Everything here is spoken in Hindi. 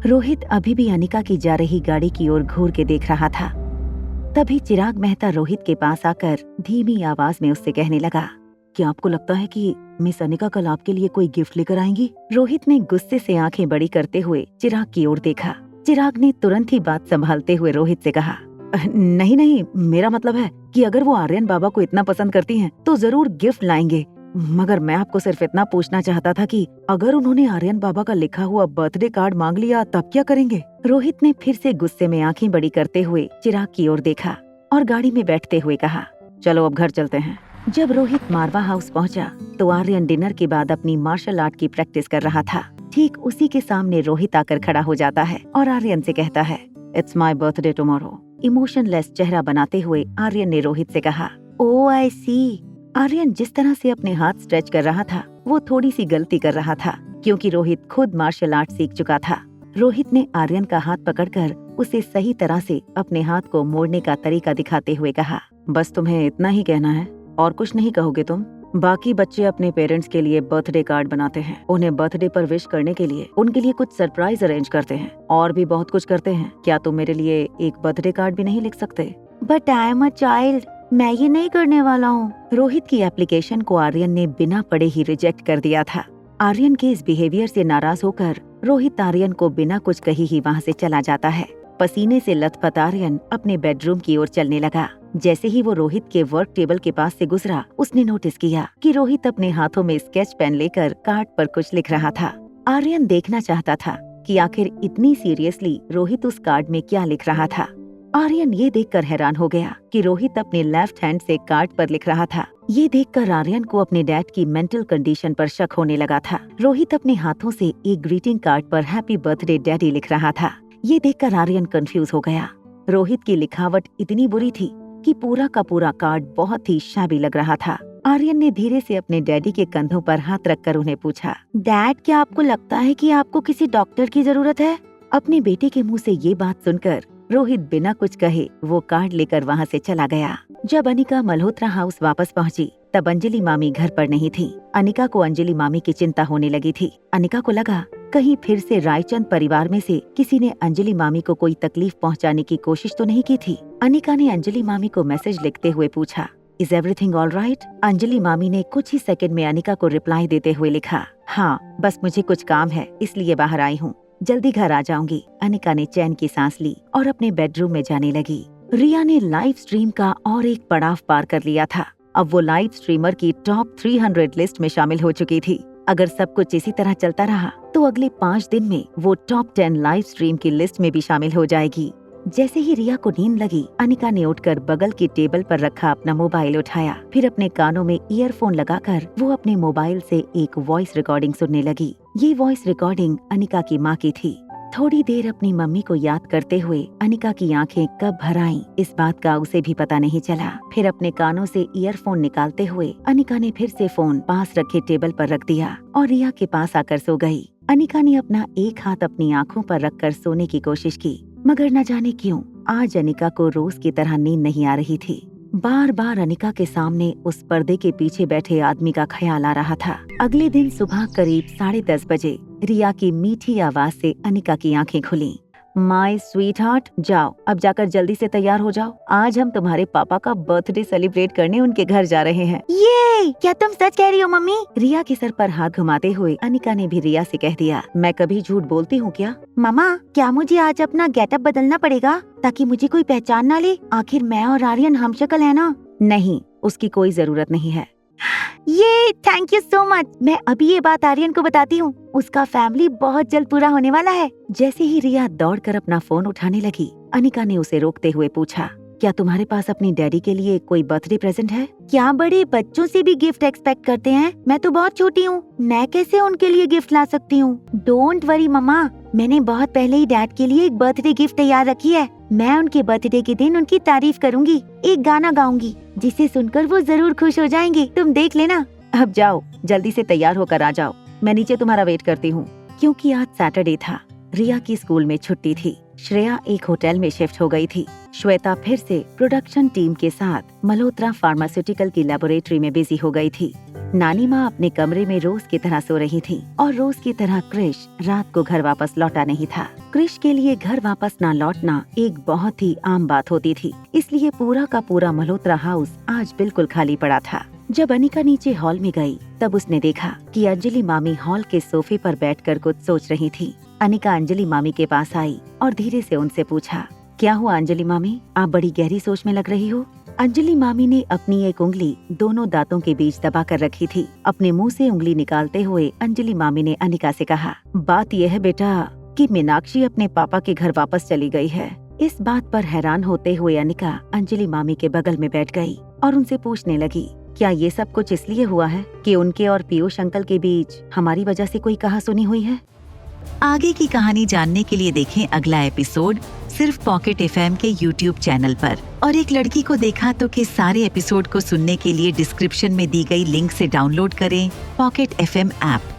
रोहित अभी भी अनिका की जा रही गाड़ी की ओर घूर के देख रहा था। तभी चिराग मेहता रोहित के पास आकर धीमी आवाज में उससे कहने लगा, क्या आपको लगता है कि मिस अनिका कल आपके लिए कोई गिफ्ट लेकर आएंगी? रोहित ने गुस्से से आंखें बड़ी करते हुए चिराग की ओर देखा। चिराग ने तुरंत ही बात संभालते हुए रोहित से कहा, नहीं नहीं, मेरा मतलब है कि अगर वो आर्यन बाबा को इतना पसंद करती हैं, तो जरूर गिफ्ट लाएंगे। मगर मैं आपको सिर्फ इतना पूछना चाहता था कि अगर उन्होंने आर्यन बाबा का लिखा हुआ बर्थडे कार्ड मांग लिया तब क्या करेंगे? रोहित ने फिर से गुस्से में आंखें बड़ी करते हुए चिराग की ओर देखा और गाड़ी में बैठते हुए कहा, चलो अब घर चलते हैं। जब रोहित मारवा हाउस पहुंचा तो आर्यन डिनर के बाद अपनी मार्शल आर्ट की प्रैक्टिस कर रहा था। ठीक उसी के सामने रोहित आकर खड़ा हो जाता है और आर्यन से कहता है, it's my birthday tomorrow. Emotionless चेहरा बनाते हुए आर्यन ने रोहित से कहा, ओह आई सी। आर्यन जिस तरह से अपने हाथ स्ट्रेच कर रहा था वो थोड़ी सी गलती कर रहा था, क्योंकि रोहित खुद मार्शल आर्ट सीख चुका था। रोहित ने आर्यन का हाथ पकड़कर उसे सही तरह से अपने हाथ को मोड़ने का तरीका दिखाते हुए कहा, बस तुम्हें इतना ही कहना है और कुछ नहीं कहोगे तुम? बाकी बच्चे अपने पेरेंट्स के लिए बर्थडे कार्ड बनाते हैं, उन्हें बर्थडे पर विश करने के लिए उनके लिए कुछ सरप्राइज अरेंज करते हैं और भी बहुत कुछ करते हैं। क्या तुम मेरे लिए एक बर्थडे कार्ड भी नहीं लिख सकते? But I am a child, मैं ये नहीं करने वाला हूँ। रोहित की एप्लीकेशन को आर्यन ने बिना पढ़े ही रिजेक्ट कर दिया था। आर्यन के इस बिहेवियर से नाराज होकर रोहित आर्यन को बिना कुछ कही ही वहाँ से चला जाता है। पसीने से लथपथ आर्यन अपने बेडरूम की ओर चलने लगा। जैसे ही वो रोहित के वर्क टेबल के पास से गुजरा, उसने नोटिस किया कि रोहित अपने हाथों में स्केच पेन लेकर कार्ड पर कुछ लिख रहा था। आर्यन देखना चाहता था कि आखिर इतनी सीरियसली रोहित उस कार्ड में क्या लिख रहा था। आर्यन ये देखकर हैरान हो गया कि रोहित अपने लेफ्ट हैंड से कार्ड पर लिख रहा था। ये देखकर आर्यन को अपने डैड की मेंटल कंडीशन पर शक होने लगा था। रोहित अपने हाथों से एक ग्रीटिंग कार्ड पर हैप्पी बर्थडे डैडी लिख रहा था। ये देखकर आर्यन कंफ्यूज हो गया। रोहित की लिखावट इतनी बुरी थी कि पूरा का पूरा कार्ड बहुत ही शाबी लग रहा था। आर्यन ने धीरे से अपने डैडी के कंधों पर हाथ रखकर उन्हें पूछा, डैड, क्या आपको लगता है कि आपको किसी डॉक्टर की जरूरत है? अपने बेटे के मुंह से ये बात सुनकर रोहित बिना कुछ कहे वो कार्ड लेकर वहाँ से चला गया। जब अनिका मल्होत्रा हाउस वापस पहुँची तब अंजलि मामी घर पर नहीं थी। अनिका को अंजलि मामी की चिंता होने लगी थी। अनिका को लगा कहीं फिर से रायचंद परिवार में से किसी ने अंजलि मामी को कोई तकलीफ पहुँचाने की कोशिश तो नहीं की थी। अनिका ने अंजलि मामी को मैसेज लिखते हुए पूछा, is everything all right? Anjali मामी ने कुछ ही सेकंड में अनिका को रिप्लाई देते हुए लिखा, हाँ, बस मुझे कुछ काम है इसलिए बाहर आई हूँ, जल्दी घर आ जाऊंगी। अनिका ने चैन की सांस ली और अपने बेडरूम में जाने लगी। रिया ने लाइव स्ट्रीम का और एक पड़ाव पार कर लिया था। अब वो लाइव स्ट्रीमर की टॉप 300 लिस्ट में शामिल हो चुकी थी। अगर सब कुछ इसी तरह चलता रहा तो अगले 5 दिन में वो टॉप 10 लाइव स्ट्रीम की लिस्ट में भी शामिल हो जाएगी। जैसे ही रिया को नींद लगी, अनिका ने उठकर बगल की टेबल पर रखा अपना मोबाइल उठाया। फिर अपने कानों में ईयरफोन लगाकर वो अपने मोबाइल से एक वॉइस रिकॉर्डिंग सुनने लगी। ये वॉइस रिकॉर्डिंग अनिका की माँ की थी। थोड़ी देर अपनी मम्मी को याद करते हुए अनिका की आंखें कब भर आईं, इस बात का उसे भी पता नहीं चला। फिर अपने कानों से ईयरफोन निकालते हुए अनिका ने फिर से फोन पास रखे टेबल पर रख दिया और रिया के पास आकर सो गई। अनिका ने अपना एक हाथ अपनी आँखों पर रखकर सोने की कोशिश की, मगर न जाने क्यों आज अनिका को रोज की तरह नींद नहीं आ रही थी। बार बार अनिका के सामने उस पर्दे के पीछे बैठे आदमी का ख्याल आ रहा था। अगले दिन सुबह करीब 10:30 बजे रिया की मीठी आवाज से अनिका की आंखें खुली। माय स्वीट हार्ट, जाओ अब जाकर जल्दी से तैयार हो जाओ, आज हम तुम्हारे पापा का बर्थडे सेलिब्रेट करने उनके घर जा रहे हैं। ये क्या तुम सच कह रही हो मम्मी? रिया के सर पर हाथ घुमाते हुए अनिका ने भी रिया से कह दिया, मैं कभी झूठ बोलती हूँ क्या? मामा, क्या मुझे आज अपना गेटअप बदलना पड़ेगा ताकि मुझे कोई पहचान ना ले? आखिर मैं और आर्यन हमशक्ल है ना? नहीं, उसकी कोई जरूरत नहीं है। ये थैंक यू सो मच, मैं अभी ये बात आर्यन को बताती हूँ, उसका फैमिली बहुत जल्द पूरा होने वाला है। जैसे ही रिया दौड़कर अपना फोन उठाने लगी, अनिका ने उसे रोकते हुए पूछा, क्या तुम्हारे पास अपनी डैडी के लिए कोई बर्थडे प्रेजेंट है? क्या बड़े बच्चों से भी गिफ्ट एक्सपेक्ट करते हैं? मैं तो बहुत छोटी हूँ, मैं कैसे उनके लिए गिफ्ट ला सकती हूँ? डोंट वरी मम्मा, मैंने बहुत पहले ही डैड के लिए एक बर्थडे गिफ्ट तैयार रखी है। मैं उनके बर्थडे के दिन उनकी तारीफ करूँगी, एक गाना गाऊंगी जिसे सुनकर वो जरूर खुश हो जाएंगे, तुम देख लेना। अब जाओ, जल्दी से तैयार होकर आ जाओ, मैं नीचे तुम्हारा वेट करती हूँ। क्योंकि आज सैटरडे था, रिया की स्कूल में छुट्टी थी। श्रेया एक होटल में शिफ्ट हो गई थी। श्वेता फिर से प्रोडक्शन टीम के साथ मल्होत्रा फार्मास्यूटिकल की लेबोरेटरी में बिजी हो गई थी। नानी माँ अपने कमरे में रोज की तरह सो रही थी और रोज की तरह क्रिश रात को घर वापस लौटा नहीं था। कृष के लिए घर वापस ना लौटना एक बहुत ही आम बात होती थी, इसलिए पूरा का पूरा मल्होत्रा हाउस आज बिल्कुल खाली पड़ा था। जब अनिका नीचे हॉल में गई तब उसने देखा कि अंजलि मामी हॉल के सोफे पर बैठकर कुछ सोच रही थी। अनिका अंजलि मामी के पास आई और धीरे से उनसे पूछा, क्या हुआ अंजलि मामी, आप बड़ी गहरी सोच में लग रही हो। अंजलि मामी ने अपनी एक उंगली दोनों दांतों के बीच दबा कर रखी थी। अपने मुंह से उंगली निकालते हुए अंजलि मामी ने अनिका से कहा, बात यह है बेटा कि मीनाक्षी अपने पापा के घर वापस चली गई है। इस बात पर हैरान होते हुए अनिका अंजलि मामी के बगल में बैठ गई और उनसे पूछने लगी, क्या ये सब कुछ इसलिए हुआ है कि उनके और पीयूष अंकल के बीच हमारी वजह से कोई कहासुनी हुई है। आगे की कहानी जानने के लिए देखें अगला एपिसोड सिर्फ पॉकेट एफएम के यूट्यूब चैनल पर। और एक लड़की को देखा तो के सारे एपिसोड को सुनने के लिए डिस्क्रिप्शन में दी गई लिंक से डाउनलोड करें पॉकेट एफएम ऐप।